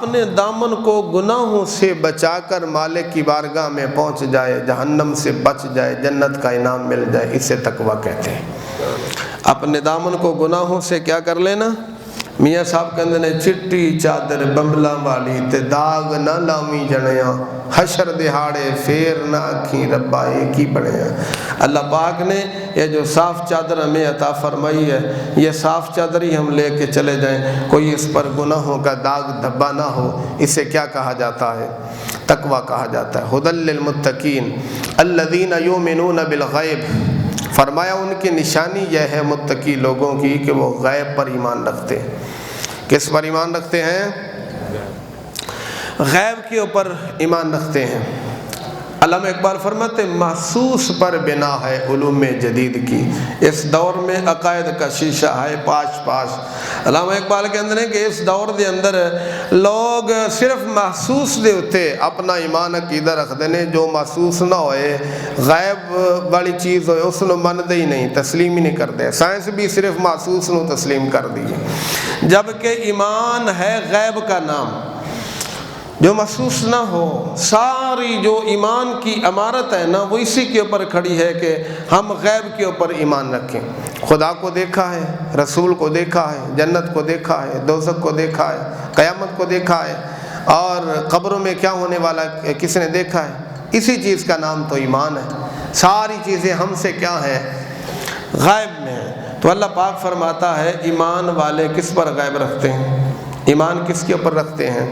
اپنے دامن کو گناہوں سے بچا کر مالک کی بارگاہ میں پہنچ جائے، جہنم سے بچ جائے، جنت کا انعام مل جائے، اسے تقویٰ کہتے ہیں۔ اپنے دامن کو گناہوں سے کیا کر لینا؟ میاں صاحب کہندے نے چٹی چادر بمبلا والی تے داغ نہ لاویں جنیاں، حشر دہاڑے پھر نہ آکھیں ربا ایک ہی بنیا۔ اللہ پاک نے یہ جو صاف چادر ہمیں عطا فرمائی ہے، یہ صاف چادر ہی ہم لے کے چلے جائیں، کوئی اس پر گناہوں کا داغ دھبا نہ ہو، اسے کیا کہا جاتا ہے؟ تقویٰ کہا جاتا ہے۔ ھدی للمتقین الذین یؤمنون بالغیب، فرمایا ان کی نشانی یہ ہے متقی لوگوں کی کہ وہ غیب پر ایمان رکھتے ہیں۔ کس پر ایمان رکھتے ہیں؟ غیب کے اوپر ایمان رکھتے ہیں۔ علامہ اقبال فرماتے ہیں محسوس پر بنا ہے علوم جدید کی، اس دور میں عقائد کا شیشہ ہے پاش پاش۔ علامہ اقبال کے اندر ہے کہ اس دور دے اندر لوگ صرف محسوس دے ہوتے اپنا ایمان عقیدہ رکھ دینے، جو محسوس نہ ہوئے غیب والی چیز ہوئے اس نو من دے ہی نہیں، تسلیم ہی نہیں کرتے۔ سائنس بھی صرف محسوس نو تسلیم کر دی، جبکہ ایمان ہے غیب کا نام جو محسوس نہ ہو۔ ساری جو ایمان کی عمارت ہے نا وہ اسی کے اوپر کھڑی ہے کہ ہم غیب کے اوپر ایمان رکھیں۔ خدا کو دیکھا ہے، رسول کو دیکھا ہے، جنت کو دیکھا ہے، دوزخ کو دیکھا ہے، قیامت کو دیکھا ہے، اور قبروں میں کیا ہونے والا کس نے دیکھا ہے؟ اسی چیز کا نام تو ایمان ہے۔ ساری چیزیں ہم سے کیا ہیں؟ غائب میں ہیں۔ تو اللہ پاک فرماتا ہے ایمان والے کس پر غائب رکھتے ہیں؟ ایمان کس کے اوپر رکھتے ہیں؟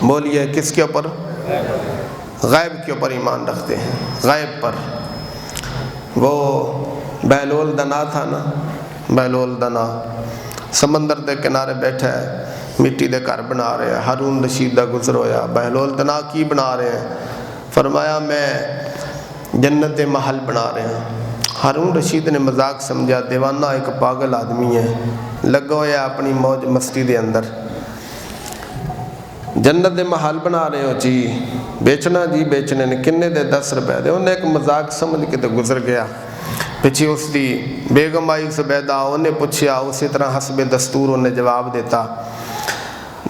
بولیے کس کے اوپر؟ غیب کے اوپر ایمان رکھتے ہیں، غیب پر۔ وہ بہلول دنا تھا نا، بہلول دنا سمندر دے کنارے بیٹھا ہے، مٹی دے گھر بنا رہے ہیں۔ ہارون رشید دا گزر ہویا، بہلول دنا کی بنا رہے ہیں؟ فرمایا میں جنت دے محل بنا رہے ہیں۔ ہارون رشید نے مذاق سمجھا، دیوانہ ایک پاگل آدمی ہے، لگا ہویا اپنی موج مستی دے اندر۔ جنت دے محل بنا رہے ہو جی، بیچنا جی، بیچنے نے کنے دے 10 روپے دے۔ انہیں ایک مذاق سمجھ کے تو گزر گیا۔ پچھے اس دی بیگم آئی زبیدہ، انہیں پوچھیا، اسی طرح حسب دستور انہیں جواب دیتا،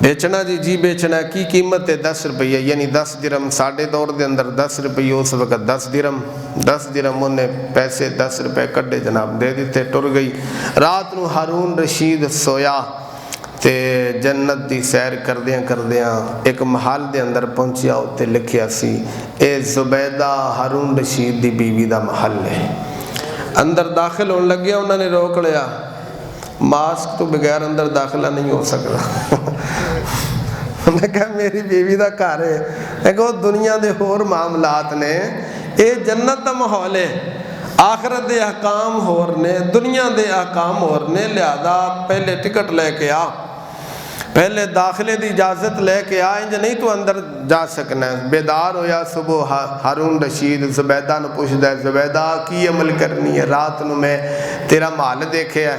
بیچنا جی، جی بیچنا، کی قیمت ہے 10 روپیہ، یعنی 10 درم۔ ساڑھے دور دے اندر 10 روپیہ اس وقت 10 درم، 10 درم انہیں پیسے 10 روپے کڈے جناب دے دیتے، ٹر گئی۔ رات نو ہارون رشید سویا تے جنت دی سیر کردیاں ایک محل دے اندر پہنچیا، اتنے لکھیا سی اے زبیدہ ہارون رشید دی بیوی دا محل ہے۔ اندر داخل ہونے لگیا، انہوں نے روک لیا، ماسک تو بغیر اندر داخلہ نہیں ہو سکتا۔ انہوں نے کہا میری بیوی دا گھر ہے، میں کہا دنیا دے اور معاملات نے، اے جنت دا ماحول ہے، آخرت دے احکام ہور نے، دنیا دے احکام ہور نے، لہذا پہلے ٹکٹ لے کے آ، پہلے داخلے دی اجازت لے کے آ، انج نہیں تو اندر جا سکنا ہے۔ بیدار ہویا صبح ہارون رشید زبیدہ نو پوچھدا ہے، زبیدہ کی عمل کرنی ہے؟ رات نو میں تیرا محل دیکھے ہے۔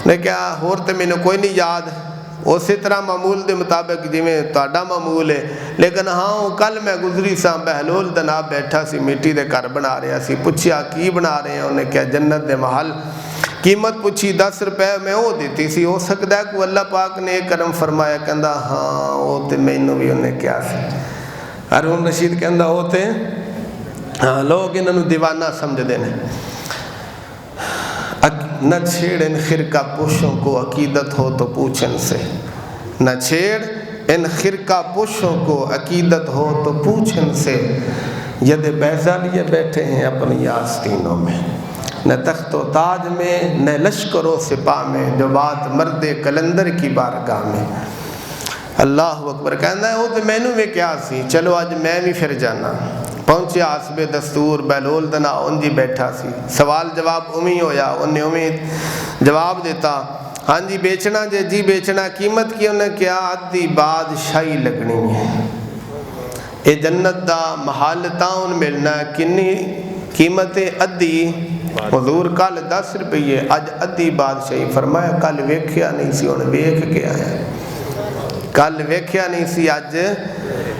نے کہا ہور تے میں نے کوئی نہیں یاد، اسی طرح معمول دے مطابق جویں تہاڈا معمول ہے، لیکن ہاں کل میں گزری سا بہلول دنا بیٹھا سی، مٹی دے گھر بنا رہا سی، پوچھیا کی بنا رہے ہیں؟ انہیں کہا جنت دے محل۔ قیمت پوچھی 10 روپے، میں وہ دیتی سی، ہو سکتا ہے کہ اللہ پاک نے کرم فرمایا، کہندا ہاں وہ تے مینوں بھی انہیں کیا سی۔ ہارون رشید کہندا وہ تے ہاں لوگ انہوں دیوانہ سمجھ دینے۔ نہ چھیڑ ان خرقہ پوشوں کو، عقیدت ہو تو پوچھ ان سے، نہ چھیڑ ان خرقہ پوشوں کو، عقیدت ہو تو پوچھ ان سے، ید بیضا لیے بیٹھے ہیں اپنی آستینوں میں، نہ تخت و تاج میں، نہ لشکر و سپاہ میں، جو بات مرد کلندر کی بارگاہ میں۔ اللہ اکبر، کہنا ہے وہ تو مینوں میں کیا سی، چلو آج میں بھی پھر جانا۔ پہنچیا حسب دستور بہلول دنا انجی بیٹھا سی، سوال جواب امی ہویا، انہیں امید جواب دیتا، ہاں جی بیچنا جے، جی بیچنا، قیمت کی؟ انہیں کیا آدھی بادشاہی لگنی ہے، اے جنت دا محل تاؤن ملنا، کنی قیمت ادھی؟ حضور کل 10 روپیے، اج ادھی بادشاہی۔ فرمایا کل ویکھیا نہیں سی، ہن ویکھ کے آیا، کل ویکھیا نہیں سی، اج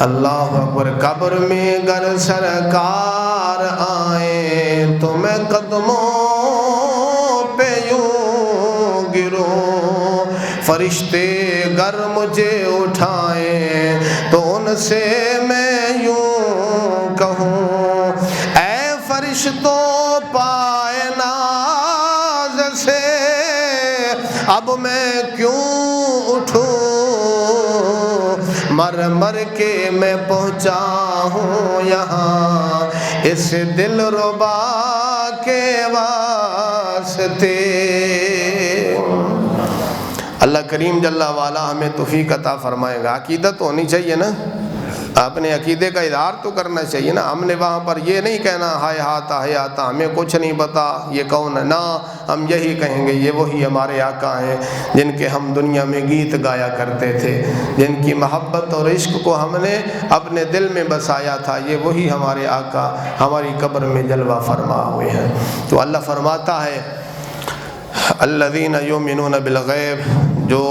اللہ اکبر۔ قبر میں گر سرکار آئیں تو میں قدموں پہ یوں گروں، فرشتے گر مجھے اٹھائیں تو ان سے میں یوں کہوں، اے فرشتوں پائے ناز سے اب میں کیوں اٹھوں، مر مر کے میں پہنچا ہوں یہاں اس دل ربا کے واسطے۔ اللہ کریم جل وعلا ہمیں توفیق عطا فرمائے گا۔ عقیدت ہونی چاہیے نا، اپنے عقیدے کا اظہار تو کرنا چاہیے نا۔ ہم نے وہاں پر یہ نہیں کہنا ہائے ہاتا ہے آتا ہمیں کچھ نہیں پتا یہ کون ہے، نہ ہم یہی کہیں گے یہ وہی ہمارے آقا ہیں جن کے ہم دنیا میں گیت گایا کرتے تھے، جن کی محبت اور عشق کو ہم نے اپنے دل میں بسایا تھا، یہ وہی ہمارے آقا ہماری قبر میں جلوہ فرما ہوئے ہیں۔ تو اللہ فرماتا ہے الذین یؤمنون بالغیب، جو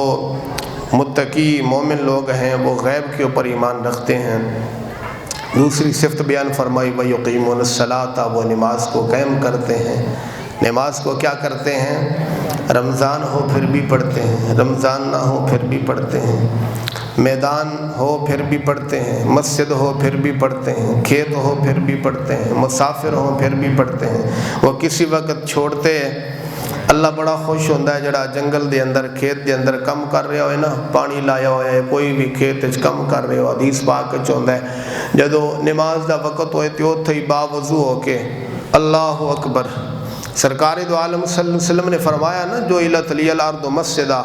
متقی مومن لوگ ہیں وہ غیب کے اوپر ایمان رکھتے ہیں۔ دوسری صفت بیان فرمائی وَيُقِيمُونَ الصَّلَاةَ، وہ نماز کو قائم کرتے ہیں۔ نماز کو کیا کرتے ہیں؟ رمضان ہو پھر بھی پڑھتے ہیں، رمضان نہ ہو پھر بھی پڑھتے ہیں، میدان ہو پھر بھی پڑھتے ہیں، مسجد ہو پھر بھی پڑھتے ہیں، کھیت ہو پھر بھی پڑھتے ہیں، مسافر ہو پھر بھی پڑھتے ہیں۔ وہ کسی وقت چھوڑتے ہیں۔ اللہ بڑا خوش ہوتا ہے جڑا جنگل دے اندر کھیت دے اندر کم کر رہا ہوئے نا، پانی لایا ہوا ہے، کوئی بھی کھیت کم کر رہے ہو، حدیث پاک چاہتا ہے جدو نماز دا وقت ہوئے تو اتھے ہی باوضو ہو کے اللہ اکبر۔ سرکار دو عالم صلی اللہ علیہ وسلم نے فرمایا نا جو الت لی الارض مسجدہ،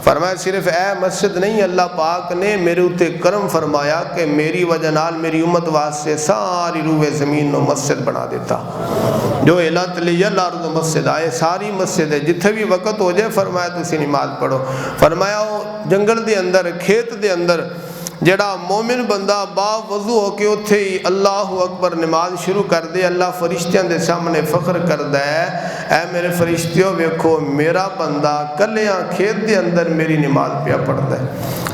فرمایا صرف اے مسجد نہیں، اللہ پاک نے میرے اتے کرم فرمایا کہ میری وجہ نال میری امت واسطے ساری روح زمین نو مسجد بنا دیتا۔ جو الت لی الارض مسجد آئے ساری مسجد ہے، جتھے بھی وقت ہو جائے فرمایا تسی نماز پڑھو۔ فرمایا وہ جنگل دے اندر کھیت دے اندر جڑا مومن بندہ با وضو ہو کے اتھے ہی اللہ اکبر نماز شروع کر دے، اللہ فرشتیاں دے سامنے فخر کردا ہے، اے میرے فرشتیوں ویکھو میرا بندہ کلیاں کھیت دے اندر میری نماز پیا پڑھدا ہے۔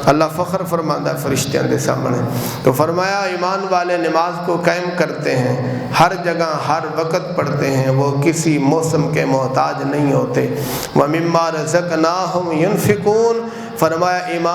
اللہ فخر فرماندا ہے فرشتیاں دے سامنے۔ تو فرمایا ایمان والے نماز کو قائم کرتے ہیں، ہر جگہ ہر وقت پڑھتے ہیں، وہ کسی موسم کے محتاج نہیں ہوتے۔ وَمِمَّا رَزَقْنَاهُمْ يُنْفِقُونَ، فرمایا ایمان